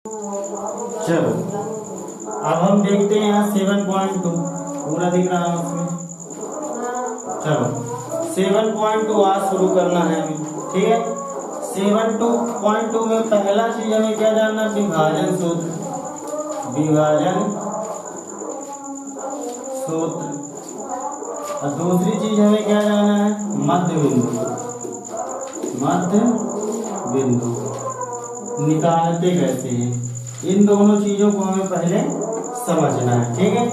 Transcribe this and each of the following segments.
चलो अब हम देखते हैं यहाँ 7.2 पूरा दिख रहा है उसमें। चलो 7.2 आज शुरू करना है अभी, ठीक है। 7.2 में पहला चीज हमें क्या जानना है, विभाजन सूत्र। विभाजन सूत्र। और दूसरी चीज हमें क्या जानना है, मध्य बिंदु। मध्य बिंदु निकालते कैसे हैं, इन दोनों चीजों को हमें पहले समझना है, ठीक है।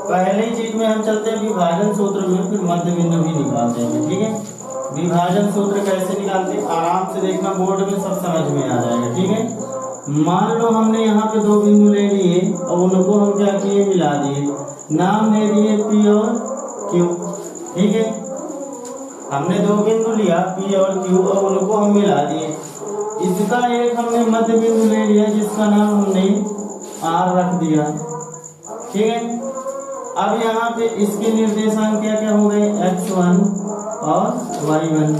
पहली चीज में हम चलते हैं विभाजन सूत्र में, फिर मध्य बिंदु भी निकाल देंगे, ठीक है। विभाजन सूत्र कैसे निकालते हैं, आराम से देखना, बोर्ड में सब समझ में आ जाएगा, ठीक है। मान लो हमने यहाँ पे दो बिंदु ले लिए और उनको हम क्या किए, मिला दिए, नाम दे दिए P और Q, ठीक है। हमने दो बिंदु लिया P और Q और उनको हम मिला दिए। इसका एक हमने मध्य बिंदु ले लिया जिसका नाम हमने R रख दिया, ठीक है। अब यहाँ पे इसके निर्देशांक क्या क्या हो गए, x1 और y1,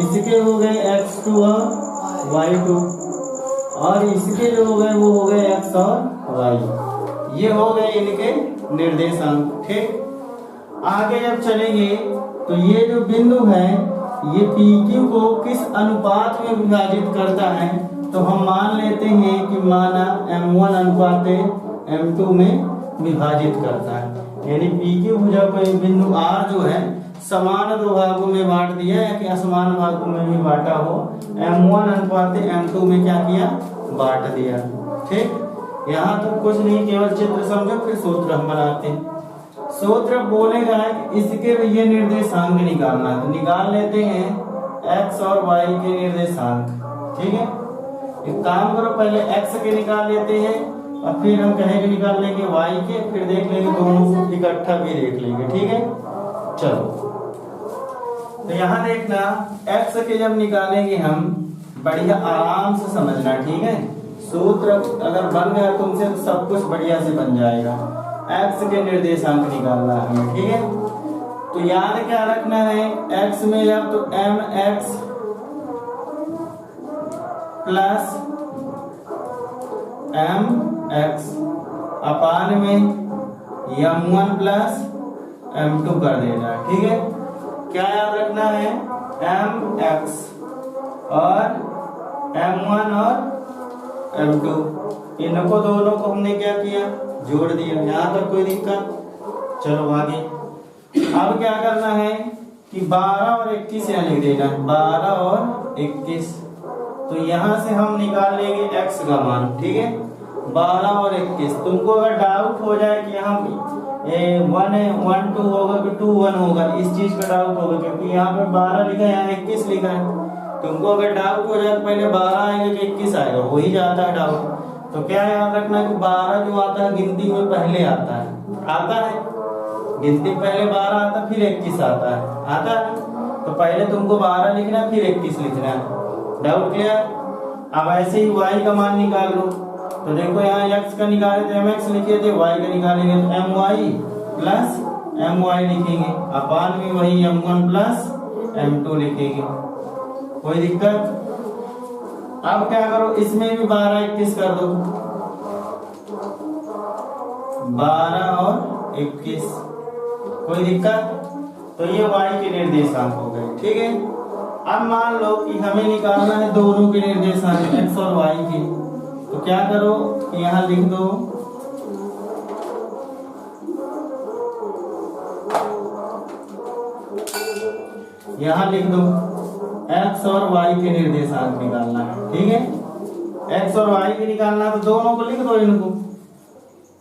इसके हो गए x2 और y2, और इसके जो हो गए वो हो गए x और y। ये हो गए इनके निर्देशांक, ठीक। आगे जब चलेंगे तो ये जो बिंदु है ये PQ को किस अनुपात में विभाजित करता है, तो हम मान लेते हैं कि माना M1 अनुपात M2 में विभाजित करता है। यानी PQ भुजा को बिंदु R जो है समान दो भागों में बांट दिया है कि असमान भागों में भी बांटा हो, M1 अनुपात M2 में क्या किया, बांट दिया, ठीक। यहाँ तक कुछ नहीं, केवल चित्र समझो, फिर सूत्र हम बनाते हैं। सूत्र बोलेगा कि इसके ये निर्देशांक निकालना है, तो निकाल लेते हैं x और y के निर्देशांक, ठीक है। एक काम करो, पहले x के निकाल लेते हैं और फिर हम कहेंगे निकाल लेंगे y के, फिर देख लेंगे दोनों इकट्ठा भी देख लेंगे, ठीक है। चलो तो यहाँ देखना, x के जब निकालेंगे हम, बढ़िया आराम से समझना, ठीक है। सूत्र अगर बन गया तुमसे तो सब कुछ बढ़िया से बन जाएगा। x के निर्देशांक निकालना है, ठीक है। तो याद क्या रखना है, x में जब तो mx प्लस mx अपान में m1 प्लस m2 कर देना, ठीक है। क्या याद रखना है, mx और m1 और m2, इनको दोनों को हमने क्या किया, जोड़ दिया। यहाँ तक कोई दिक्कत, चलो आगे। अब क्या करना है कि 12 और 21 यहाँ लिख देना है, 12 और 21। तो यहाँ से हम निकाल लेंगे x का मान, ठीक है। 12 और 21, तुमको अगर डाउट हो जाए कि यहाँ 1 2 होगा कि 2 1 होगा, इस चीज का डाउट होगा, क्योंकि यहाँ पे 12 लिखा है, यहाँ 21 लिखा है। तुमको अगर डाउट हो जाए पहले 12 आएगा कि 21 आएगा, हो ही जाता है डाउट। तो क्या याद रखना कि 12 जो आता है गिनती में पहले आता है, गिनती पहले 12 आता है, फिर 21 आता है। तो पहले तुमको 12 लिखना, फिर 21 लिखना है। Doubt clear. अब ऐसे ही y का मान निकाल लो, तो देखो यहाँ x का निकाले तो mx लिखे थे, y का निकालेंगे तो my प्लस my लिखेंगे, अपान में वही m1 प्लस m2 लिखेंगे। कोई दिक्कत। अब क्या करो, इसमें भी 12 21 कर दो, 12 और 21, कोई दिक्कत। तो ये y के निर्देशांक हो गए, ठीक है। अब मान लो कि हमें निकालना है दोनों के निर्देशांक x और y के, तो क्या करो, यहाँ लिख दो x और y के निर्देशांक निकालना है, ठीक है। x और y के निकालना तो दोनों को लिख दो, इनको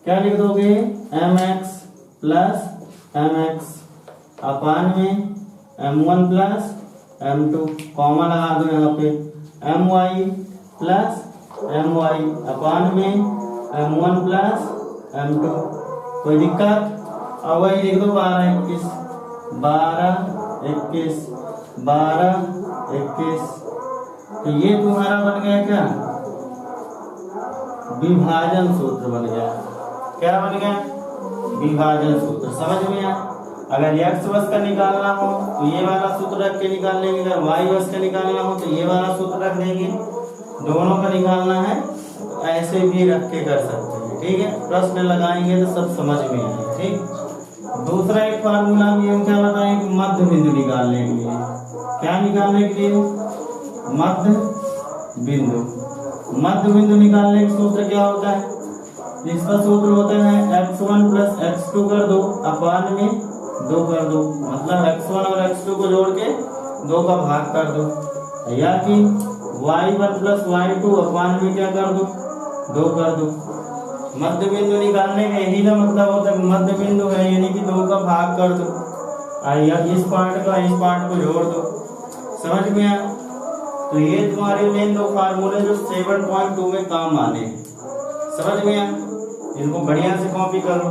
क्या लिख दोगे, mx प्लस mx अपान में m1 प्लस m2, कॉमा लगा दो यहाँ पे, my प्लस my अपान में m1 प्लस m2, कोई दिक्कत। अब वही लिख दो 12 21, 12 21, 12 21। तो ये तुम्हारा बन गया क्या, विभाजन सूत्र बन गया। क्या बन गया, विभाजन सूत्र। समझ में आया। अगर x वश का निकालना हो तो ये वाला सूत्र रख के निकाल लेंगे, अगर y वश का निकालना हो तो ये वाला सूत्र रख देंगे। दोनों का निकालना है ऐसे भी रख के कर सकते हैं, ठीक है। प्रश्न लगाएंगे तो सब समझ में आए, ठीक। दूसरा एक फार्मूला भी हम क्या बताएं कि मध्य बिंदु निकालने के लिए, क्या निकालने के लिए, मध्य बिंदु। मध्य बिंदु निकालने का सूत्र क्या होता है, इसका सूत्र होता है x1 + x2 कर दो अपान में 2 कर दो, मतलब x1 और x2 को जोड़ के 2 का भाग कर दो, या कि y1 + y2 अपान में क्या कर दो, 2 कर दो। मध्य बिंदु निकालने का यही ना मतलब होता है, मध्य बिंदु है यानी कि 2 का भाग कर दो, या इस पार्ट का इस पार्ट को जोड़ दो। समझ में आया? तो ये तुम्हारे मेन 2 फार्मूले जो 7.2 में काम आने हैं। समझ में आया? इनको बढ़िया से कॉपी करो।